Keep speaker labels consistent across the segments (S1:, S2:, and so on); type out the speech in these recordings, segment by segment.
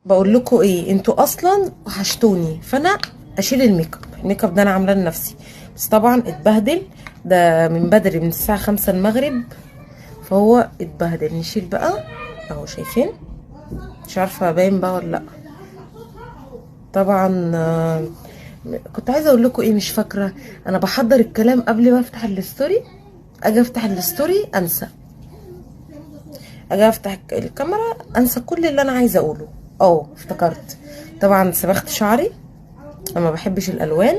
S1: بقول لكم ايه، انتوا اصلا وحشتوني، فانا اشيل الميك اب ده انا عاملاه لنفسي، بس طبعا اتبهدل. ده من بدري، من الساعه 5 المغرب، فهو اتبهدل. نشيل بقى اهو، شايفين؟ مش عارفه باين بقى ولا لا. طبعا كنت عايزه اقول لكم ايه، مش فاكره. انا بحضر الكلام قبل ما افتح الستوري، اجي افتح الستوري انسى، اجي افتح الكاميرا انسى كل اللي انا عايزه اقوله. افتكرت. طبعا صبغت شعري، انا ما بحبش الالوان،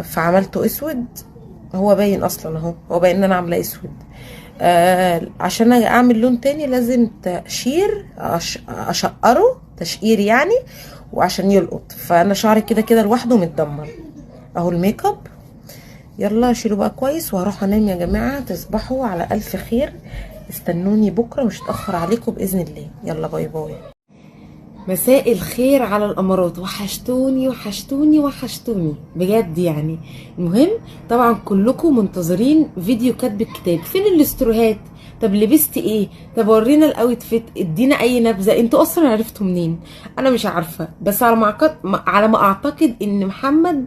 S1: فعملته اسود. هو باين اصلا اهو، هو باين ان انا عامله اسود. عشان اعمل لون تاني لازم تقشير، اشقره تشقير يعني، وعشان يلقط. فانا شعري كده كده لوحده متدمر. اهو الميك اب. يلا شيلوا بقى كويس وهروح انام يا جماعه. تصبحوا على الف خير، استنوني بكره مش هتاخر عليكم باذن الله. يلا باي باي. مساء الخير على الامارات، وحشتوني وحشتوني وحشتوني بجد يعني. المهم، طبعا كلكم منتظرين فيديو كاتب الكتاب. فين الاستروهات؟ طب لبستي ايه؟ طب ورينا الاوتفيت، ادينا اي نبذه. انتوا اصلا عرفتوا منين؟ انا مش عارفه، بس على ما اعتقد ان محمد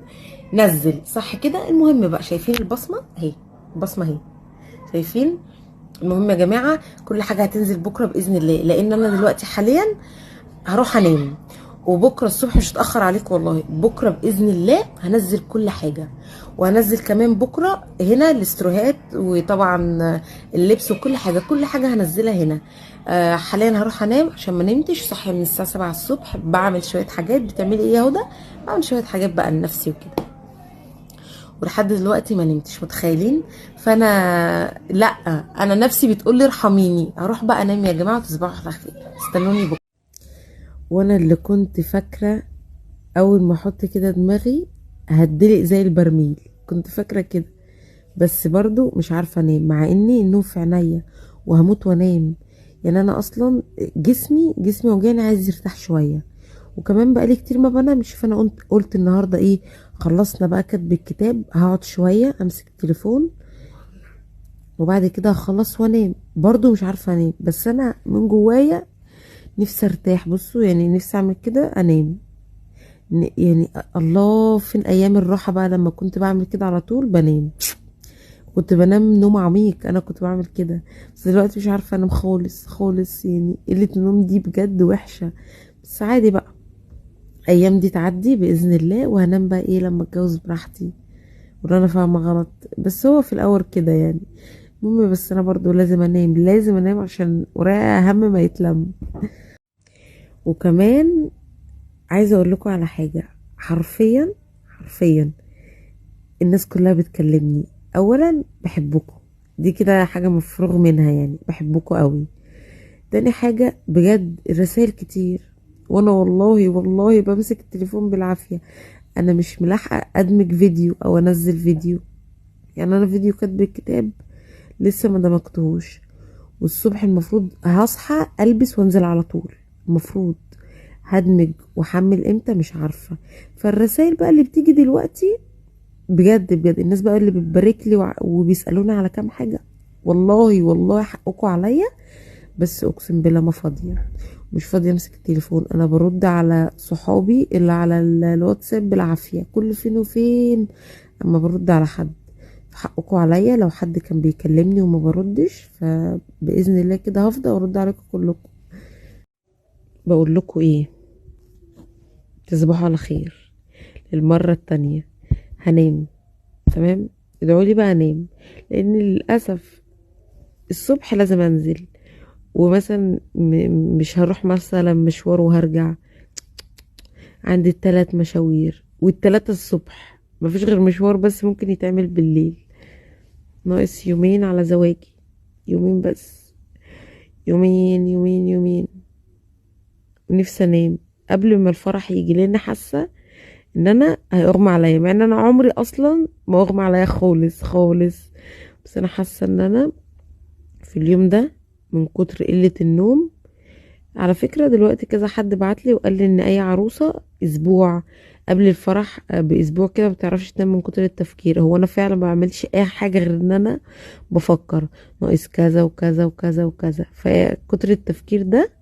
S1: نزل صح كده. المهم بقى، شايفين البصمه اهي؟ البصمه اهي، شايفين؟ المهم يا جماعه، كل حاجه هتنزل بكره باذن الله، لان انا دلوقتي حاليا هروح انام، وبكره الصبح مش هتاخر عليكم والله. بكره باذن الله هنزل كل حاجه، وهنزل كمان بكره هنا الاستروهات، وطبعا اللبس وكل حاجه، كل حاجه هنزلها هنا. حاليا هروح انام عشان ما نمتش. صاحيه من الساعه 7 الصبح، بعمل شويه حاجات. بتعملي ايه يا هدى؟ بعمل شويه حاجات بقى لنفسي وكده، ولحد دلوقتي ما نمتش، متخيلين؟ فانا لا، انا نفسي بتقول لي ارحميني. اروح بقى انام يا جماعه، وتصبحوا على خير. استنوني بكره. وانا اللي كنت فاكره اول ما احط كده دماغي هتدلق زي البرميل، كنت فاكره كده. بس برضو مش عارفه انام، مع اني النوم في عينيا وهموت وانام. يعني انا اصلا جسمي وجعني، عايز يرتاح شويه. وكمان بقالي كتير ما بنامش، فانا قلت النهارده ايه، خلصنا بقى كتب الكتاب، هقعد شويه امسك التليفون، وبعد كده هخلص وانام. برضو مش عارفه انام، بس انا من جوايا نفسي ارتاح. بصوا يعني، نفسي اعمل كده، انام. يعني الله، فين ايام الراحه بقى لما كنت بعمل كده على طول بنام. كنت بنام نوم عميق، انا كنت بعمل كده. بس دلوقتي مش عارفه انام خالص خالص، يعني قله النوم دي بجد وحشه. بس عادي بقى، ايام دي تعدي باذن الله، وهنام بقى ايه لما اتجوز براحتي. ولا انا فاهمه غلط؟ بس هو في الاول كده يعني. المهم، بس انا برضو لازم انام، لازم انام عشان ورايا اهم ما يتلم. وكمان عايزه اقول لكم على حاجه. حرفيا حرفيا الناس كلها بتكلمني. اولا بحبكم، دي كده حاجه مفروغ منها، يعني بحبكم قوي. تاني حاجه بجد الرسائل كتير، وانا والله والله بمسك التليفون بالعافيه. انا مش ملاحقه ادمج فيديو او انزل فيديو. يعني انا فيديو كاتب الكتاب لسه ما دمجتهوش، والصبح المفروض هصحى البس وانزل على طول. المفروض هدمج واحمل امتى مش عارفه. فالرسائل بقى اللي بتيجي دلوقتي، بجد بجد الناس بقى اللي بتبارك لي وبيسالوني على كام حاجه، والله والله حقكم عليا. بس اقسم بالله ما فاضيه، مش فاضيه امسك التليفون. انا برد على صحابي اللي على الواتساب بالعافيه، كل فين وفين اما برد على حد. حقكم عليا، لو حد كان بيكلمني وما بردش، فباذن الله كده هفضل ارد عليكم كلكم. بقول لكم ايه، تصبحوا على خير. المره التانية هنام، تمام؟ ادعوا لي بقى انام، لان للاسف الصبح لازم انزل. ومثلا مش هروح مثلا مشوار وهرجع. عندي التلات مشاوير، والتلاتة الصبح. مفيش غير مشوار بس ممكن يتعمل بالليل. ناقص يومين على زواجي، يومين بس، يومين يومين يومين. ونفسي انام قبل ما الفرح يجي، لان حاسه ان انا هيغمى عليا، مع ان انا عمري اصلا ما اغمى عليا خالص خالص. بس انا حاسه ان انا في اليوم ده من كتر قله النوم. على فكره دلوقتي كذا حد بعتلي وقال لي ان اي عروسه اسبوع قبل الفرح باسبوع كده ما بتعرفش تنام من كتر التفكير. هو انا فعلا ما بعملش اي حاجه غير ان انا بفكر ناقص كذا وكذا وكذا وكذا، فكتر التفكير ده